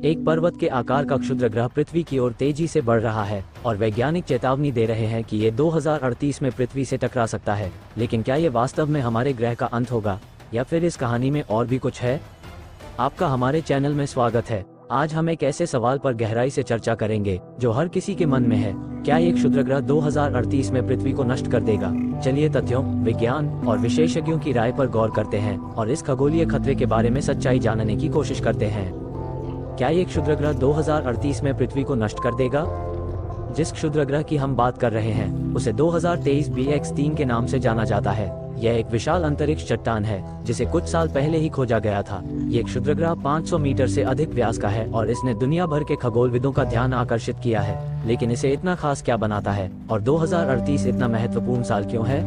एक पर्वत के आकार का क्षुद्र ग्रह पृथ्वी की ओर तेजी से बढ़ रहा है और वैज्ञानिक चेतावनी दे रहे हैं कि ये 2038 में पृथ्वी से टकरा सकता है। लेकिन क्या ये वास्तव में हमारे ग्रह का अंत होगा या फिर इस कहानी में और भी कुछ है? आपका हमारे चैनल में स्वागत है। आज हम एक ऐसे सवाल पर गहराई से चर्चा करेंगे जो हर किसी के मन में है। क्या ये क्षुद्र ग्रह 2038 में पृथ्वी को नष्ट कर देगा? चलिए तथ्यों, विज्ञान और विशेषज्ञों की राय पर गौर करते हैं और इस खगोलीय खतरे के बारे में सच्चाई जानने की कोशिश करते हैं। क्या ये क्षुद्र ग्रह 2038 में पृथ्वी को नष्ट कर देगा? जिस क्षुद्र ग्रह की हम बात कर रहे हैं उसे 2023 BX3 के नाम से जाना जाता है। यह एक विशाल अंतरिक्ष चट्टान है जिसे कुछ साल पहले ही खोजा गया था। ये क्षुद्र ग्रह 500 मीटर से अधिक व्यास का है और इसने दुनिया भर के खगोलविदों का ध्यान आकर्षित किया है। लेकिन इसे इतना खास क्या बनाता है और 2038 इतना महत्वपूर्ण साल क्यों है?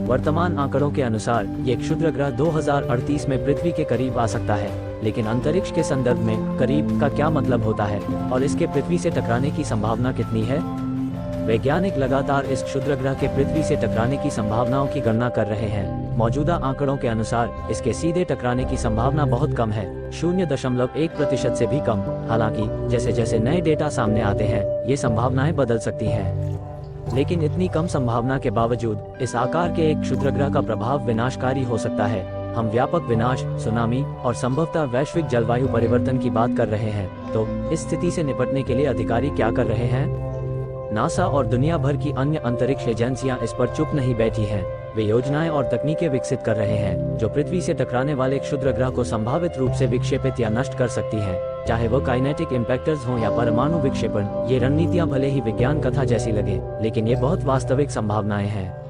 वर्तमान आंकड़ों के अनुसार ये क्षुद्र ग्रह 2038 में पृथ्वी के करीब आ सकता है। लेकिन अंतरिक्ष के संदर्भ में करीब का क्या मतलब होता है और इसके पृथ्वी से टकराने की संभावना कितनी है? वैज्ञानिक लगातार इस क्षुद्र ग्रह के पृथ्वी से टकराने की संभावनाओं की गणना कर रहे हैं। मौजूदा आंकड़ों के अनुसार इसके सीधे टकराने की संभावना बहुत कम है, 0.1% से भी कम। हालांकि जैसे जैसे नए डेटा सामने आते हैं ये संभावनाएं बदल सकती हैं। लेकिन इतनी कम संभावना के बावजूद इस आकार के एक क्षुद्र ग्रह का प्रभाव विनाशकारी हो सकता है। हम व्यापक विनाश, सुनामी और संभवतः वैश्विक जलवायु परिवर्तन की बात कर रहे हैं। तो इस स्थिति से निपटने के लिए अधिकारी क्या कर रहे हैं? नासा और दुनिया भर की अन्य अंतरिक्ष एजेंसियां इस पर चुप नहीं बैठी हैं। वे योजनाएं और तकनीकें विकसित कर रहे हैं जो पृथ्वी से टकराने वाले क्षुद्र ग्रह को संभावित रूप से विक्षेपित या नष्ट कर सकती हैं, चाहे वो काइनेटिक इम्पैक्टर्स हों या परमाणु विक्षेपण। ये रणनीतियां भले ही विज्ञान कथा जैसी लगे, लेकिन ये बहुत वास्तविक संभावनाएं हैं।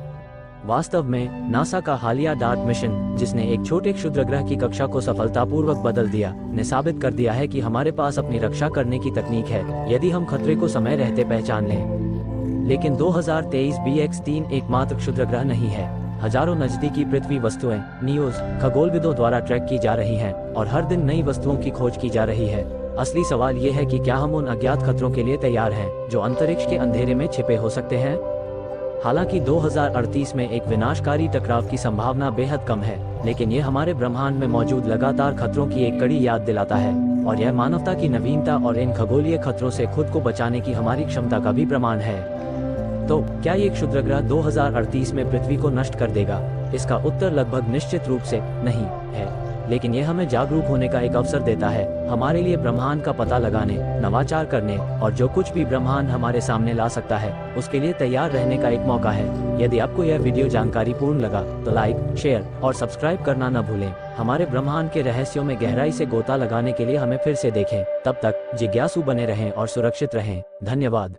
वास्तव में नासा का हालिया डार्ट मिशन, जिसने एक छोटे क्षुद्र ग्रह की कक्षा को सफलतापूर्वक बदल दिया, ने साबित कर दिया है कि हमारे पास अपनी रक्षा करने की तकनीक है यदि हम खतरे को समय रहते पहचान लें। लेकिन 2023 BX3 एकमात्र क्षुद्र ग्रह नहीं है। हजारों नजदीकी पृथ्वी वस्तुएं न्यूज खगोलविदों द्वारा ट्रैक की जा रही हैं और हर दिन नई वस्तुओं की खोज की जा रही है। असली सवाल ये है कि क्या हम उन अज्ञात खतरों के लिए तैयार हैं जो अंतरिक्ष के अंधेरे में छिपे हो सकते हैं? हालांकि 2038 में एक विनाशकारी टकराव की संभावना बेहद कम है, लेकिन ये हमारे ब्रह्मांड में मौजूद लगातार खतरों की एक कड़ी याद दिलाता है और यह मानवता की नवीनता और इन खगोलीय खतरों से खुद को बचाने की हमारी क्षमता का भी प्रमाण है। तो क्या ये क्षुद्र ग्रह 2038 में पृथ्वी को नष्ट कर देगा? इसका उत्तर लगभग निश्चित रूप से नहीं है, लेकिन यह हमें जागरूक होने का एक अवसर देता है, हमारे लिए ब्रह्मांड का पता लगाने, नवाचार करने और जो कुछ भी ब्रह्मांड हमारे सामने ला सकता है उसके लिए तैयार रहने का एक मौका है। यदि आपको यह वीडियो जानकारी पूर्ण लगा तो लाइक, शेयर और सब्सक्राइब करना न भूलें। हमारे ब्रह्मांड के रहस्यों में गहराई से गोता लगाने के लिए हमें फिर से देखें। तब तक जिज्ञासु बने रहें और सुरक्षित रहें। धन्यवाद।